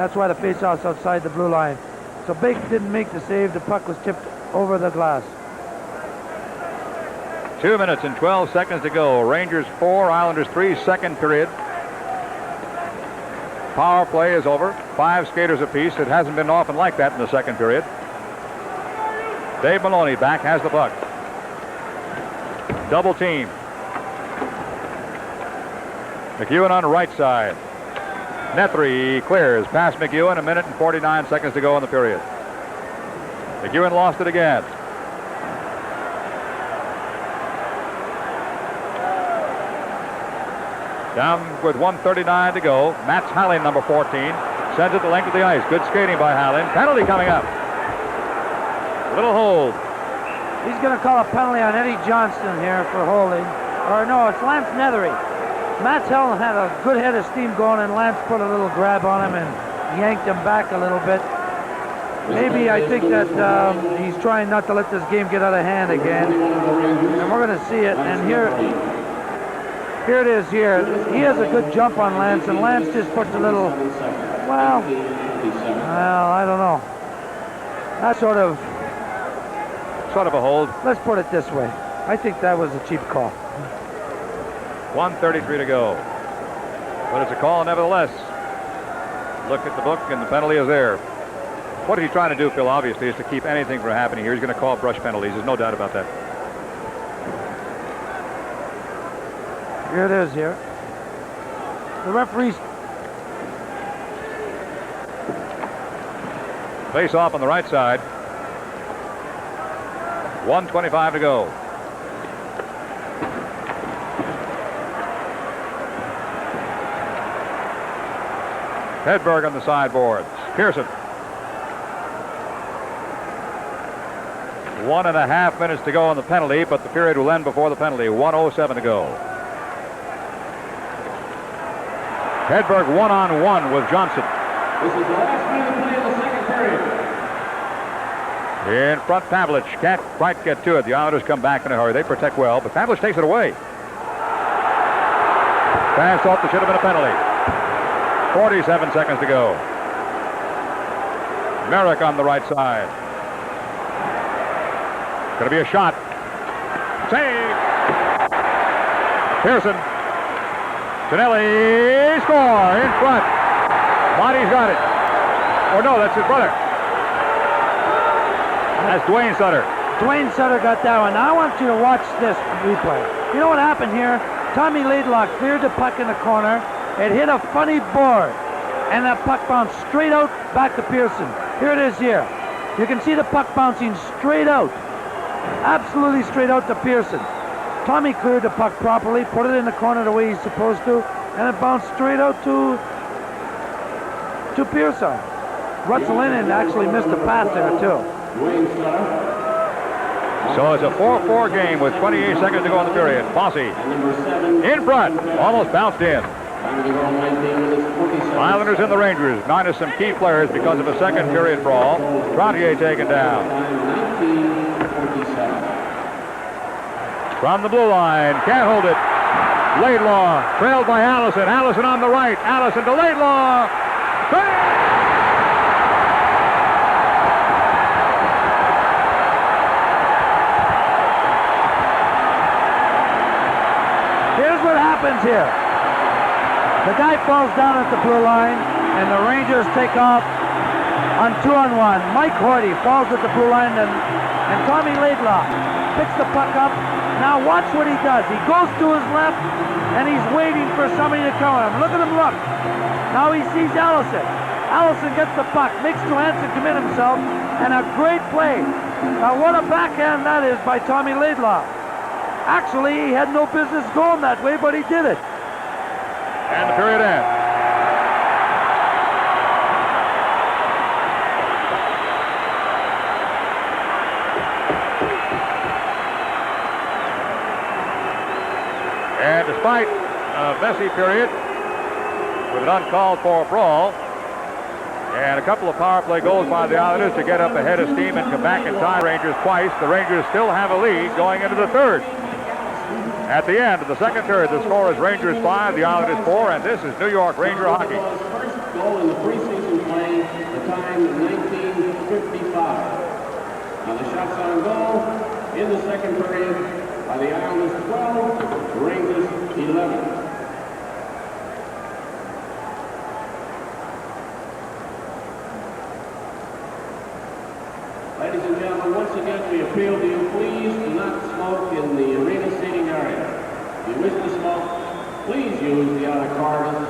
That's why the faceoff's outside the blue line. So Bake didn't make the save. The puck was tipped over the glass. 2 minutes and 12 seconds to go. Rangers 4, Islanders 3, second period. Power play is over. 5 skaters apiece. It hasn't been often like that in the second period. Dave Maloney back, has the puck. Double team. McEwen on the right side. Nethry clears past McEwen. 1 minute and 49 seconds to go in the period. McEwen lost it again. Down with 1:39 to go. Mats Hallin, number 14, sends it the length of the ice. Good skating by Hallin. Penalty coming up. Little hold. He's going to call a penalty on Eddie Johnston here for holding. Or no, it's Lance Nethery. Mats Hallin had a good head of steam going, and Lance put a little grab on him and yanked him back a little bit. Maybe I think that he's trying not to let this game get out of hand again. And we're going to see it. And here it is here. He has a good jump on Lance, and Lance just puts a little, well, I don't know. That's sort of a hold. Let's put it this way. I think that was a cheap call. 1:33 to go. But it's a call nevertheless. Look at the book, and the penalty is there. What he's trying to do, Phil, obviously, is to keep anything from happening here. He's going to call brush penalties. There's no doubt about that. Here it is here. The referees. Face off on the right side. 1:25 to go. Hedberg on the sideboards. Pearson. 1.5 minutes to go on the penalty, but the period will end before the penalty. 1:07 to go. Hedberg one-on-one with Johnson. This is the last minute of play of the second period. In front, Pavlich can't quite get to it. The Islanders come back in a hurry. They protect well, but Pavlich takes it away. Pass off that should have been a penalty. 47 seconds to go. Merrick on the right side. Going to be a shot. Save. Pearson. Tonelli, score in front. Monty's got it. Oh no, that's his brother. That's Dwayne Sutter. Dwayne Sutter got that one. Now I want you to watch this replay. You know what happened here? Tommy Laidlaw cleared the puck in the corner. It hit a funny board, and that puck bounced straight out back to Pearson. Here it is here. You can see the puck bouncing straight out. Absolutely straight out to Pearson. Tommy cleared the puck properly, put it in the corner the way he's supposed to, and it bounced straight out to Pearson. Rutzelainen actually missed a pass there too. So it's a 4-4 game with 28 seconds to go in the period. Fossey in front, almost bounced in. Islanders and the Rangers, minus some key players because of a second period brawl. Trottier taken down. From the blue line, can't hold it. Laidlaw, trailed by Allison. Allison on the right. Allison to Laidlaw. Here's what happens here. The guy falls down at the blue line, and the Rangers take off on 2-on-1. Mike Hoyte falls at the blue line, and Tommy Laidlaw picks the puck up. Now watch what he does. He goes to his left, and he's waiting for somebody to come at him. Look at him look. Now he sees Allison. Allison gets the puck, makes Johansson commit himself, and a great play. Now what a backhand that is by Tommy Laidlaw. Actually, he had no business going that way, but he did it. And the period ends. And despite a messy period with an uncalled for brawl and a couple of power play goals by the Islanders to get up ahead of steam and come back and tie Rangers twice, the Rangers still have a lead going into the third. At the end of the second period, the score is Rangers 5, the Islanders 4, and this is New York Ranger hockey. First goal in the preseason The time 19:55. Now the shots on goal in the second period by the Islanders 12, the Rangers 11. Ladies and gentlemen, once again we appeal to you, please do not smoke in the arena seating area. If you wish to smoke, please use the outer corridors.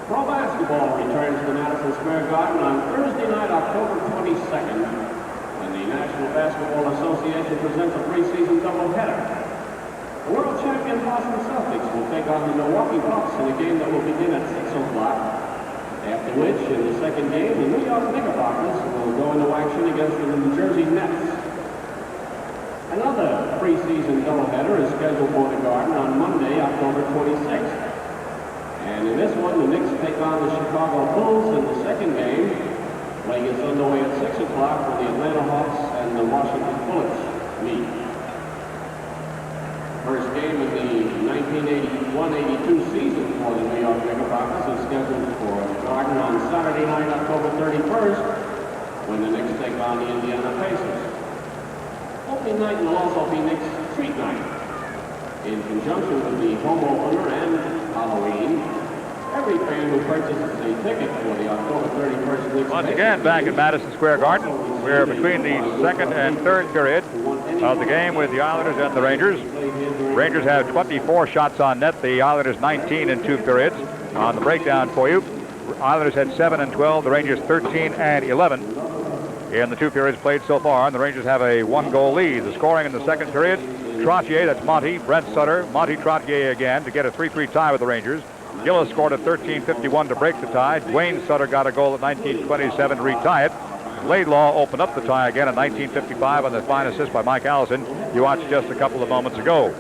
Pro basketball returns to Madison Square Garden on Thursday night, October 22nd, when the National Basketball Association presents a preseason doubleheader. The world champion Boston Celtics will take on the Milwaukee Bucks in a game that will begin at 6 o'clock, after which, in the second game, the New York Knickerbockers will go into action against the New Jersey Nets. Another preseason doubleheader is scheduled for the Garden on Monday, October 26th. And in this one, the Knicks take on the Chicago Bulls in the second game. Play gets underway at 6 o'clock when the Atlanta Hawks and the Washington Bullets meet. First game in the 1981-82 season for the New York Knickerbockers is scheduled for the Garden on Saturday night, October 31st, when the Knicks take on the Indiana Pacers. Opening night will also be Knicks Treat Night. In conjunction with the home opener and Halloween, every fan who purchases a ticket for the October 31st Knicks Once again, back at Madison Square Garden, we're between the second and third period of the game with the Islanders and the Rangers. Rangers have 24 shots on net, the Islanders 19 in 2 periods. On the breakdown for you, Islanders had 7 and 12, the Rangers 13 and 11 in the 2 periods played so far, and the Rangers have a 1-goal lead. The scoring in the second period, Trottier, that's Monty, Brent Sutter, Monty Trottier again to get a 3-3 tie with the Rangers. Gillis scored at 13:51 to break the tie. Dwayne Sutter got a goal at 19:27 to retie it. Laidlaw opened up the tie again at 19:55 on the fine assist by Mike Allison you watched just a couple of moments ago.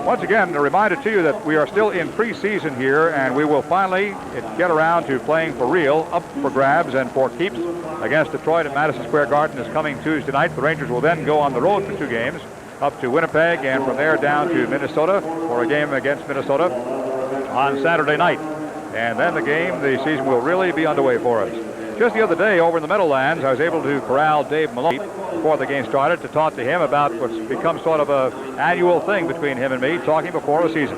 Once again, a reminder to you that we are still in preseason here, and we will finally get around to playing for real, up for grabs and for keeps against Detroit at Madison Square Garden this coming Tuesday night. The Rangers will then go on the road for 2 games, up to Winnipeg, and from there down to Minnesota for a game against Minnesota on Saturday night. And then the season will really be underway for us. Just the other day over in the Meadowlands, I was able to corral Dave Maloney before the game started to talk to him about what's become sort of an annual thing between him and me, talking before a season.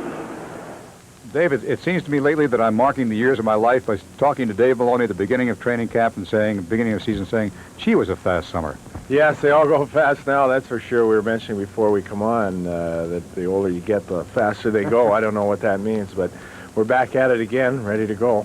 David, it seems to me lately that I'm marking the years of my life by talking to Dave Maloney at the beginning of training camp and beginning of season saying, gee, it was a fast summer. Yes, they all go fast now, that's for sure. We were mentioning before we come on that the older you get, the faster they go. I don't know what that means, but we're back at it again, ready to go.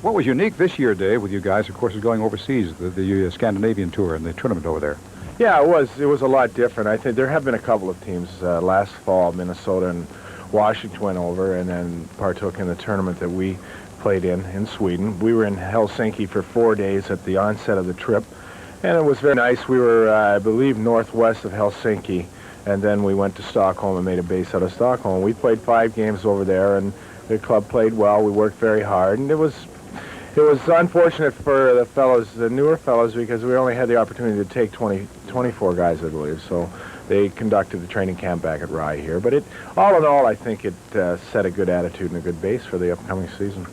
What was unique this year, Dave, with you guys, of course, is going overseas, the Scandinavian tour and the tournament over there. Yeah, it was a lot different. I think there have been a couple of teams last fall, Minnesota and Washington went over and then partook in the tournament that we played in Sweden. We were in Helsinki for 4 days at the onset of the trip, and it was very nice. We were, I believe, northwest of Helsinki, and then we went to Stockholm and made a base out of Stockholm. We played 5 games over there, and the club played well. We worked very hard, and it was unfortunate for the fellows, the newer fellows, because we only had the opportunity to take 24 guys, I believe. So they conducted the training camp back at Rye here. But all in all, I think it set a good attitude and a good base for the upcoming season.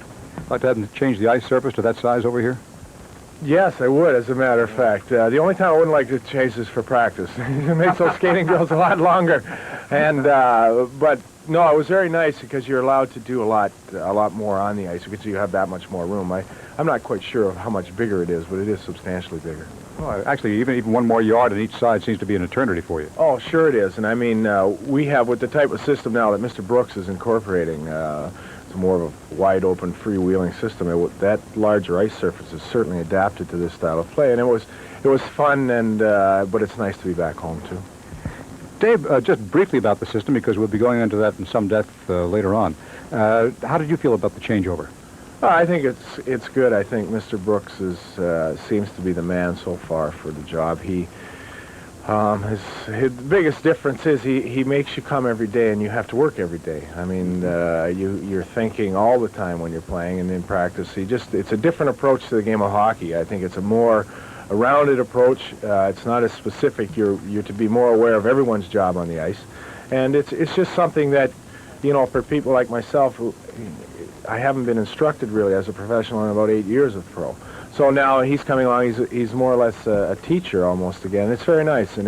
Like to have them change the ice surface to that size over here? Yes, I would, as a matter of fact. The only time I wouldn't like to change is for practice. It makes those skating drills a lot longer. And but no, it was very nice because you're allowed to do a lot more on the ice because you have that much more room. I'm not quite sure of how much bigger it is, but it is substantially bigger. Well, actually, even 1 more yard on each side seems to be an eternity for you. Oh, sure it is. And I mean, we have with the type of system now that Mr. Brooks is incorporating. It's more of a wide-open, freewheeling system. That larger ice surface is certainly adapted to this style of play, and it was fun. And but it's nice to be back home too. Dave, just briefly about the system, because we'll be going into that in some depth later on. How did you feel about the changeover? I think it's good. I think Mr. Brooks seems to be the man so far for the job. His biggest difference is he makes you come every day and you have to work every day. I mean, you're thinking all the time when you're playing and in practice. It's a different approach to the game of hockey. I think it's a more rounded approach. It's not as specific. You're to be more aware of everyone's job on the ice. And it's just something that, you know, for people like myself, who I haven't been instructed really as a professional in about 8 years of pro. So now he's coming along. He's more or less a teacher almost again. It's very nice,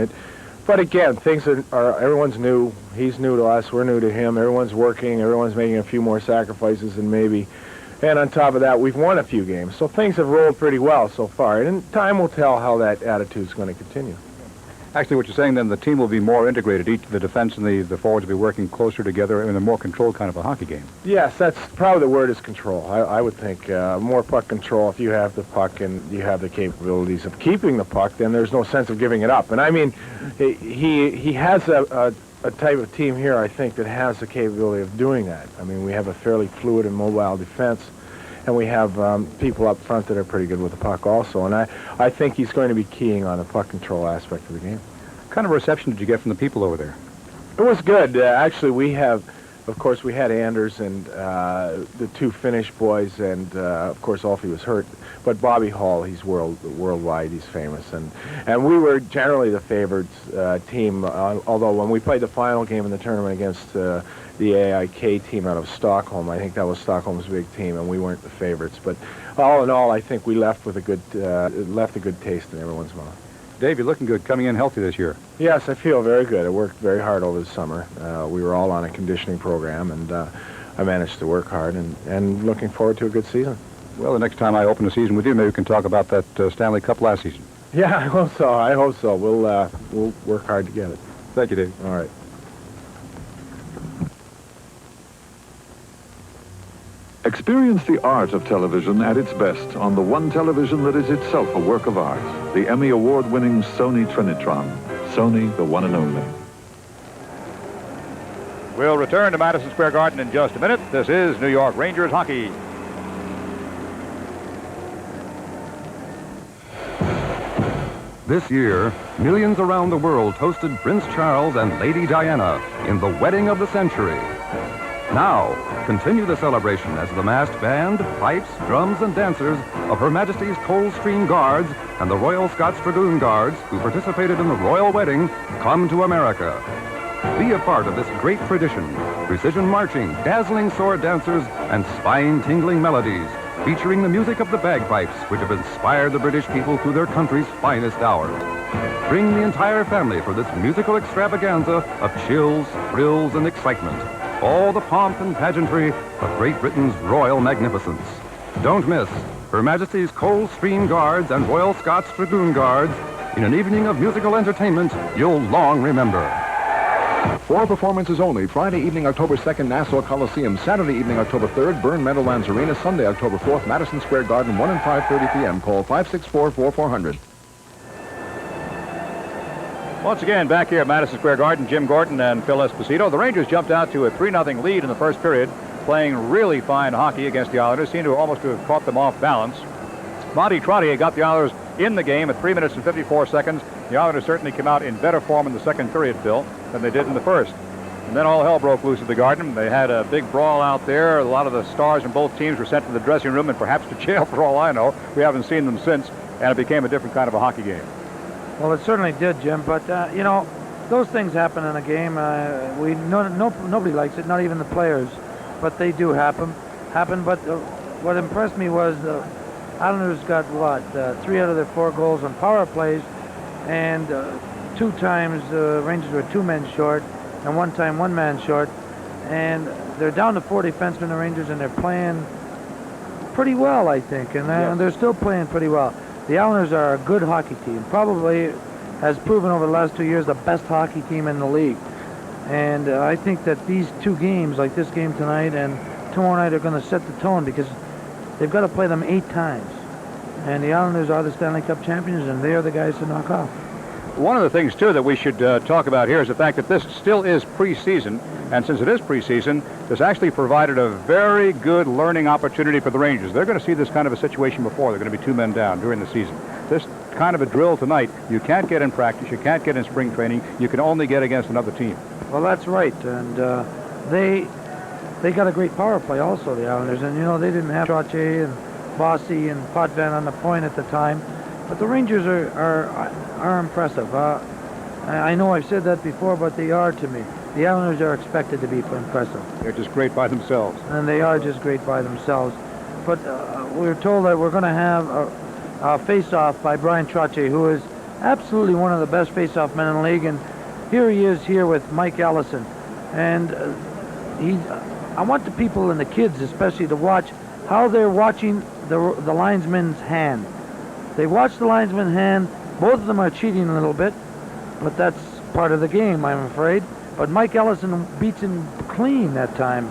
but again, things are everyone's new. He's new to us. We're new to him. Everyone's working. Everyone's making a few more sacrifices than maybe. And on top of that, we've won a few games. So things have rolled pretty well so far. And time will tell how that attitude's going to continue. Actually, what you're saying then, the team will be more integrated. The defense and the forwards will be working closer together in a more controlled kind of a hockey game. Yes, that's probably the word is control. I would think more puck control. If you have the puck and you have the capabilities of keeping the puck, then there's no sense of giving it up. And I mean, he has a type of team here, I think, that has the capability of doing that. I mean, we have a fairly fluid and mobile defense, and we have people up front that are pretty good with the puck also. And I think he's going to be keying on the puck control aspect of the game. What kind of reception did you get from the people over there? It was good. Actually, we have, of course, we had Anders and the two Finnish boys, and of course, Alfie was hurt. But Bobby Hall, he's worldwide, he's famous, and we were generally the favored team. Although when we played the final game in the tournament against the AIK team out of Stockholm, I think that was Stockholm's big team, and we weren't the favorites. But all in all, I think we left with a good taste in everyone's mouth. Dave, you're looking good, coming in healthy this year. Yes, I feel very good. I worked very hard over the summer. We were all on a conditioning program, and I managed to work hard, and looking forward to a good season. Well, the next time I open the season with you, maybe we can talk about that Stanley Cup last season. Yeah, I hope so. I hope so. We'll work hard to get it. Thank you, Dave. All right. Experience the art of television at its best on the one television that is itself a work of art, the Emmy Award-winning Sony Trinitron. Sony, the one and only. We'll return to Madison Square Garden in just a minute. This is New York Rangers hockey. This year, millions around the world toasted Prince Charles and Lady Diana in the wedding of the century. Now, continue the celebration as the masked band, pipes, drums, and dancers of Her Majesty's Coldstream Guards and the Royal Scots Dragoon Guards, who participated in the royal wedding, come to America. Be a part of this great tradition. Precision marching, dazzling sword dancers, and spine-tingling melodies, featuring the music of the bagpipes, which have inspired the British people through their country's finest hours. Bring the entire family for this musical extravaganza of chills, thrills, and excitement. All the pomp and pageantry of Great Britain's royal magnificence. Don't miss Her Majesty's Coldstream Guards and Royal Scots Dragoon Guards in an evening of musical entertainment you'll long remember. 4 performances only. Friday evening, October 2nd, Nassau Coliseum. Saturday evening, October 3rd, Byrne Meadowlands Arena. Sunday, October 4th, Madison Square Garden, 1 and 5:30 p.m. Call 564-4400. Once again, back here at Madison Square Garden, Jim Gordon and Phil Esposito. The Rangers jumped out to a 3-0 lead in the first period, playing really fine hockey against the Islanders. Seemed to almost have caught them off balance. Monty Trottier got the Islanders in the game at 3 minutes and 54 seconds. The Islanders certainly came out in better form in the second period, Phil, than they did in the first. And then all hell broke loose at the Garden. They had a big brawl out there. A lot of the stars from both teams were sent to the dressing room and perhaps to jail for all I know. We haven't seen them since, and it became a different kind of a hockey game. Well, it certainly did, Jim. But you know, those things happen in a game. Nobody likes it, not even the players. But they do happen. But what impressed me was the Islanders got 3 out of their 4 goals on power plays, and 2 times the Rangers were 2 men short, and 1 time 1 man short. And they're down to 4 defensemen, the Rangers, and they're playing pretty well, I think. And they're still playing pretty well. The Islanders are a good hockey team. Probably has proven over the last 2 years the best hockey team in the league. And I think that these 2 games, like this game tonight and tomorrow night, are going to set the tone, because they've got to play them 8 times. And the Islanders are the Stanley Cup champions, and they are the guys to knock off. One of the things, too, that we should talk about here is the fact that this still is preseason. And since it is preseason, this actually provided a very good learning opportunity for the Rangers. They're going to see this kind of a situation before. They're going to be 2 men down during the season. This kind of a drill tonight, you can't get in practice, you can't get in spring training, you can only get against another team. Well, that's right. And they got a great power play also, the Islanders. And, you know, they didn't have Trottier and Bossy and Potvin on the point at the time. But the Rangers are impressive. I know I've said that before, but they are to me. the Islanders are expected to be impressive. They're just great by themselves. And they are just great by themselves. But we're told that we're going to have a face-off by Brian Trottier, who is absolutely one of the best face-off men in the league. And here he is here with Mike Allison. And I want the people and the kids especially to watch how they're watching the linesman's hand. They watch the linesman's hand. Both of them are cheating a little bit, but that's part of the game, I'm afraid. But Mike Ellison beats him clean that time,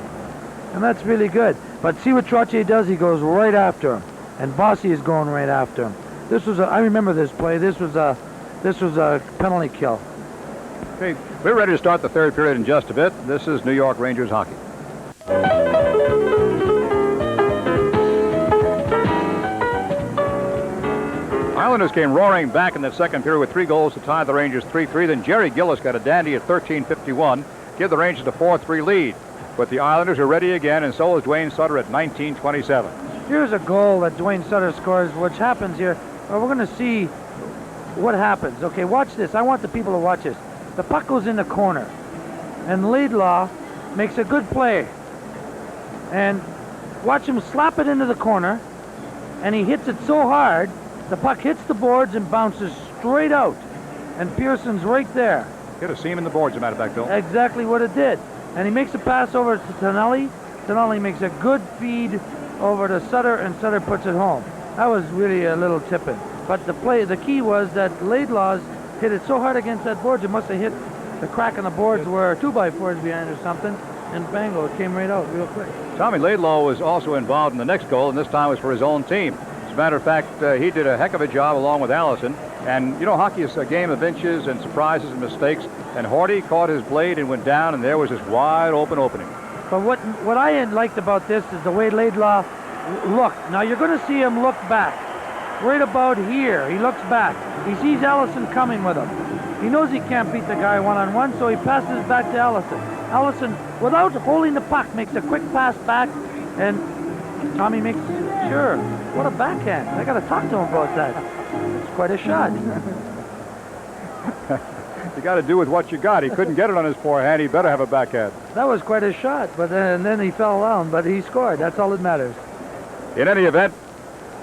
and that's really good. But see what Trottier does? He goes right after him, and Bossy is going right after him. I remember this play. This was a penalty kill. Okay, we're ready to start the third period in just a bit. This is New York Rangers hockey. Islanders came roaring back in the second period with 3 goals to tie the Rangers 3-3. Then Jerry Gillis got a dandy at 13:51, give the Rangers a 4-3 lead. But the Islanders are ready again, and so is Dwayne Sutter at 19:27. Here's a goal that Dwayne Sutter scores, which happens here. Well, we're going to see what happens. Okay, watch this. I want the people to watch this. The puck goes in the corner, and Laidlaw makes a good play. And watch him slap it into the corner, and he hits it so hard, the puck hits the boards and bounces straight out. And Pearson's right there. Hit a seam in the boards, as a matter of fact, Bill. Exactly what it did. And he makes a pass over to Tonelli. Tonelli makes a good feed over to Sutter, and Sutter puts it home. That was really a little tipping. But the key was that Laidlaw's hit it so hard against that board, it must have hit the crack in the boards where 2x4s behind or something, and bango, it came right out real quick. Tommy Laidlaw was also involved in the next goal, and this time was for his own team. As a matter of fact, he did a heck of a job along with Allison. And, you know, hockey is a game of inches and surprises and mistakes. And Horty caught his blade and went down, and there was this wide open opening. But what I liked about this is the way Laidlaw looked. Now, you're going to see him look back. Right about here, he looks back. He sees Allison coming with him. He knows he can't beat the guy one-on-one, so he passes back to Allison. Allison, without holding the puck, makes a quick pass back, and Tommy makes sure. What a backhand. I got to talk to him about that. It's quite a shot. You got to do with what you got. He couldn't get it on his forehand. He better have a backhand. That was quite a shot, but then he fell down, but he scored. That's all that matters. In any event,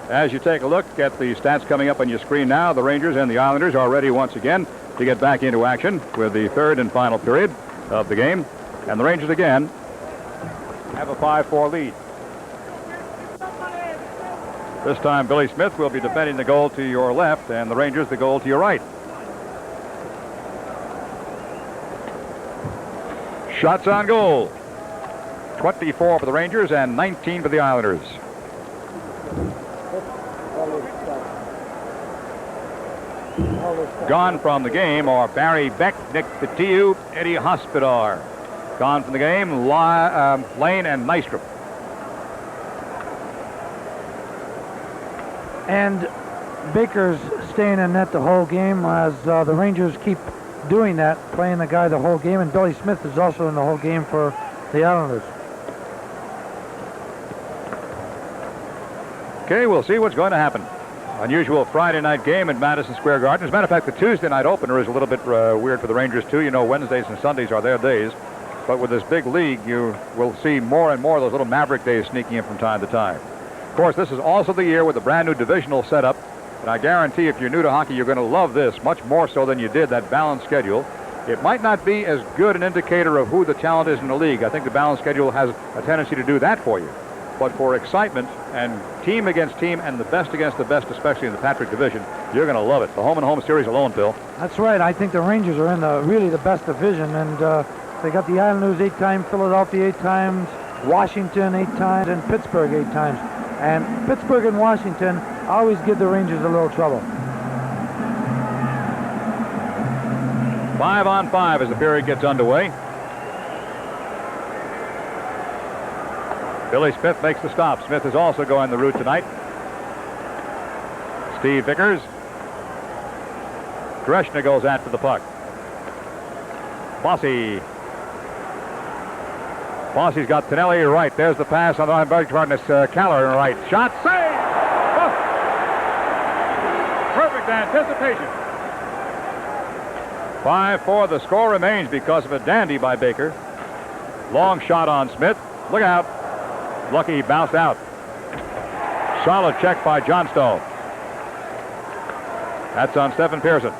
as you take a look at the stats coming up on your screen now, the Rangers and the Islanders are ready once again to get back into action with the third and final period of the game. And the Rangers again have a 5-4 lead. This time Billy Smith will be defending the goal to your left and the Rangers the goal to your right. Shots on goal. 24 for the Rangers and 19 for the Islanders. Gone from the game are Barry Beck, Nick Petiu, Eddie Hospodar. Gone from the game, Lane and Nystrom. And Baker's staying in net the whole game as the Rangers keep doing that, playing the guy the whole game, and Billy Smith is also in the whole game for the Islanders. Okay, we'll see what's going to happen. Unusual Friday night game at Madison Square Garden. As a matter of fact, the Tuesday night opener is a little bit weird for the Rangers, too. You know, Wednesdays and Sundays are their days. But with this big league, you will see more and more of those little Maverick days sneaking in from time to time. Of course, this is also the year with the brand new divisional setup. And I guarantee if you're new to hockey, you're going to love this much more so than you did that balanced schedule. It might not be as good an indicator of who the talent is in the league. I think the balanced schedule has a tendency to do that for you. But for excitement and team against team and the best against the best, especially in the Patrick division, you're going to love it. The home-and-home series alone, Bill. That's right. I think the Rangers are in really the best division, and they got the Islanders 8 times, Philadelphia 8 times, Washington 8 times, and Pittsburgh 8 times. And Pittsburgh and Washington always give the Rangers a little trouble. 5-on-5 as the period gets underway. Billy Smith makes the stop. Smith is also going the route tonight. Steve Vickers. Greshner goes after the puck. Bossy. Bossy's got Tonelli right. There's the pass on the Keller right. Shot, save! Oh. Perfect anticipation 5-4. The score remains because of a dandy by Baker. Long shot on Smith. Look out. Lucky he bounced out. Solid check by Johnstone. That's on Stephen Pearson.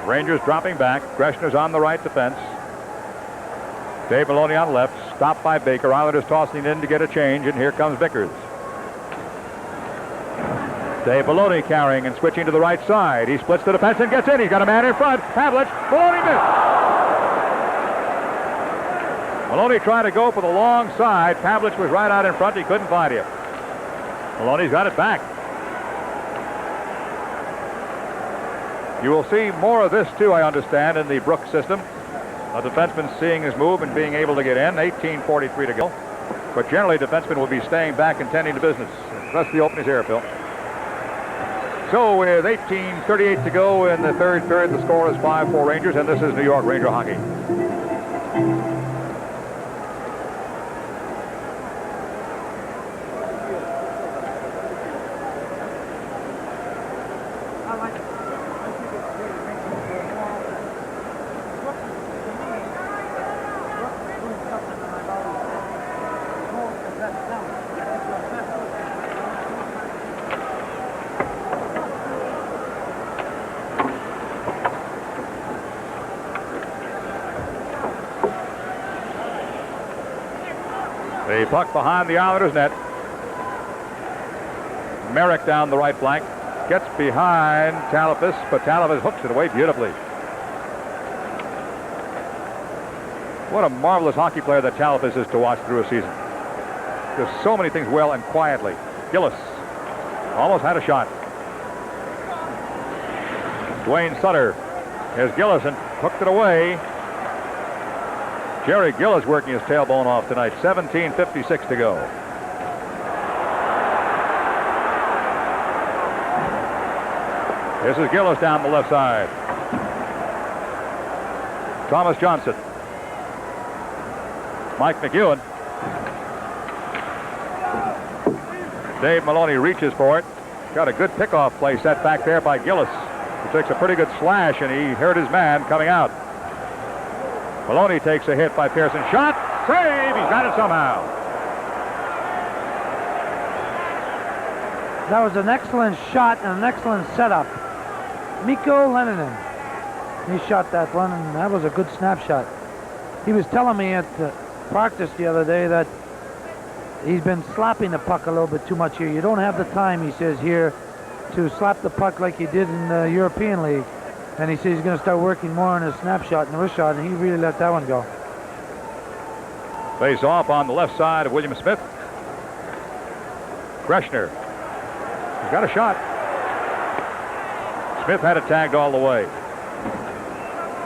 Rangers dropping back. Greshner's on the right defense. Dave Maloney on left. Stopped by Baker. Islanders tossing in to get a change, and here comes Vickers. Dave Maloney carrying and switching to the right side. He splits the defense and gets in. He's got a man in front. Pavlich. Maloney missed. Maloney tried to go for the long side. Pavlich was right out in front. He couldn't find him. Maloney's got it back. You will see more of this, too, I understand, in the Brooks system. A defenseman seeing his move and being able to get in. 18:43 to go. But generally, defensemen will be staying back and tending to business. The rest of the open is here, Phil. So with 18:38 to go in the third period, the score is 5-4 Rangers, and this is New York Ranger hockey. The puck behind the Islanders' net. Merrick down the right flank. Gets behind Talafas, but Talafas hooks it away beautifully. What a marvelous hockey player that Talafas is to watch through a season. Does so many things well and quietly. Gillis almost had a shot. Dwayne Sutter has Gillis and hooked it away. Jerry Gillis working his tailbone off tonight. 17:56 to go. This is Gillis down the left side. Thomas Johnson. Mike McEwen. Dave Maloney reaches for it. Got a good pickoff play set back there by Gillis. He takes a pretty good slash, and he hurt his man coming out. Maloney takes a hit by Pearson. Shot! Save! He's got it somehow. That was an excellent shot and an excellent setup. Mikko Leninen. He shot that one, and that was a good snapshot. He was telling me at practice the other day that he's been slapping the puck a little bit too much here. You don't have the time, he says, here to slap the puck like you did in the European League. And he says he's going to start working more on his snapshot and wrist shot, and he really let that one go. Face off on the left side of William Smith. Greshner. He's got a shot. Smith had it tagged all the way.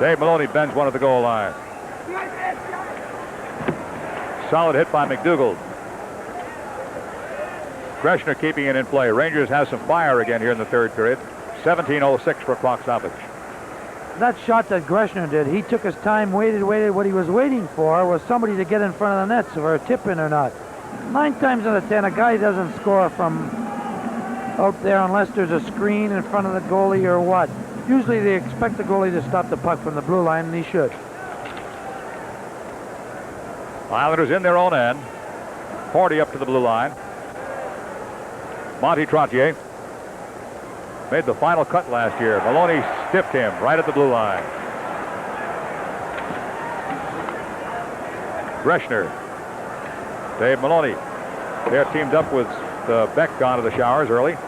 Dave Maloney bends one at the goal line. Solid hit by McDougald. Greshner keeping it in play. Rangers have some fire again here in the third period. 17:06 for clock stoppage. That shot that Greshner did, he took his time, waited. What he was waiting for was somebody to get in front of the net, so for a tip in or not. 9 times out of 10, a guy doesn't score from out there unless there's a screen in front of the goalie or what. Usually they expect the goalie to stop the puck from the blue line, and he should. Islanders in their own end. 40 up to the blue line. Monty Trottier made the final cut last year. Maloney stiffed him right at the blue line. Greshner. Dave Maloney. They're teamed up with Beck gone to the showers early.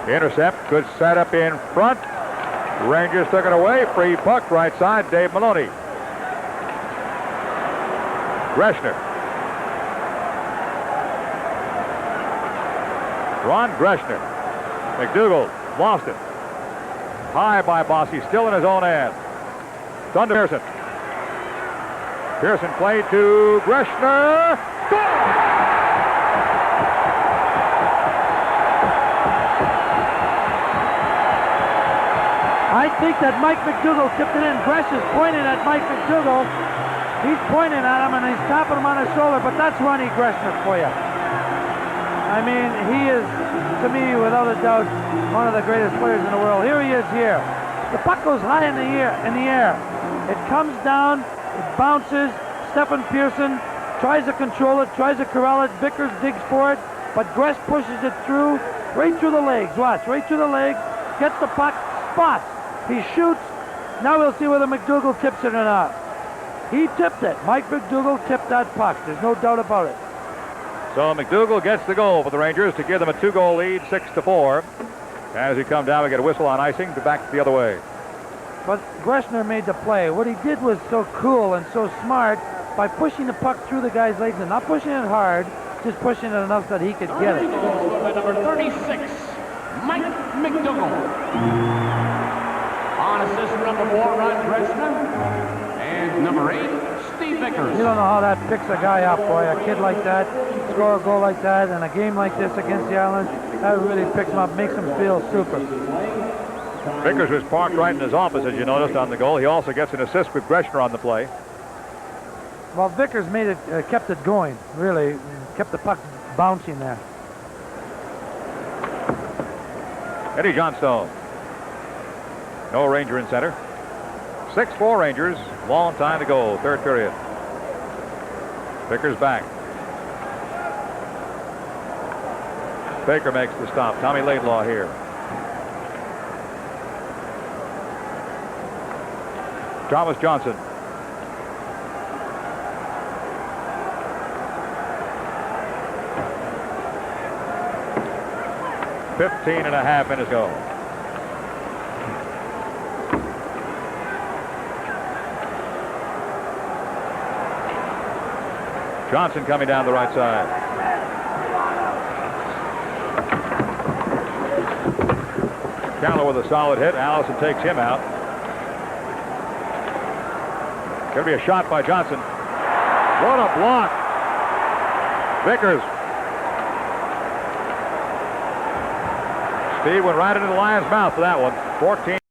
Intercept. Good setup in front. Rangers took it away. Free puck right side. Dave Maloney. Greshner. Ron Greshner. McDougald lost it. High by Bossy, still in his own end. Done to Pearson. Pearson played to Greshner. I think that Mike McDougald tipped it in. Greshner's pointing at Mike McDougald. He's pointing at him and he's tapping him on his shoulder, but that's Ronnie Greshner for you. I mean, he is, to me, without a doubt, one of the greatest players in the world. Here he is here. The puck goes high in the air. It comes down, it bounces. Stefan Pearson tries to control it, tries to corral it. Vickers digs for it, but Gresh pushes it through, right through the legs. Watch, right through the legs. Gets the puck, spots. He shoots. Now we'll see whether McDougall tips it or not. He tipped it. Mike McDougall tipped that puck. There's no doubt about it. So McDougall gets the goal for the Rangers to give them a 2-goal lead, 6-4. As we come down, we get a whistle on icing to back the other way. But Greshner made the play. What he did was so cool and so smart by pushing the puck through the guy's legs and not pushing it hard, just pushing it enough that he could get it. Number 36, Mike McDougall. On assist number 4, Ron Greshner. And number 8, Steve Vickers. You don't know how that picks a guy up, boy. A kid like that, score a goal like that, and a game like this against the Islanders, that really picks him up, makes him feel super. Vickers was parked right in his office, as you noticed, on the goal. He also gets an assist with Greshner on the play. Well, Vickers made it, kept it going, really, kept the puck bouncing there. Eddie Johnstone. No Ranger in center. 6-4 Rangers. Long time to go. Third period. Vickers back. Baker makes the stop. Tommy Laidlaw here. Thomas Johnson. .5 minutes go. Johnson coming down the right side. Calla with a solid hit. Allison takes him out. Going to be a shot by Johnson. What a block. Vickers. Steve went right into the lion's mouth for that one. 14.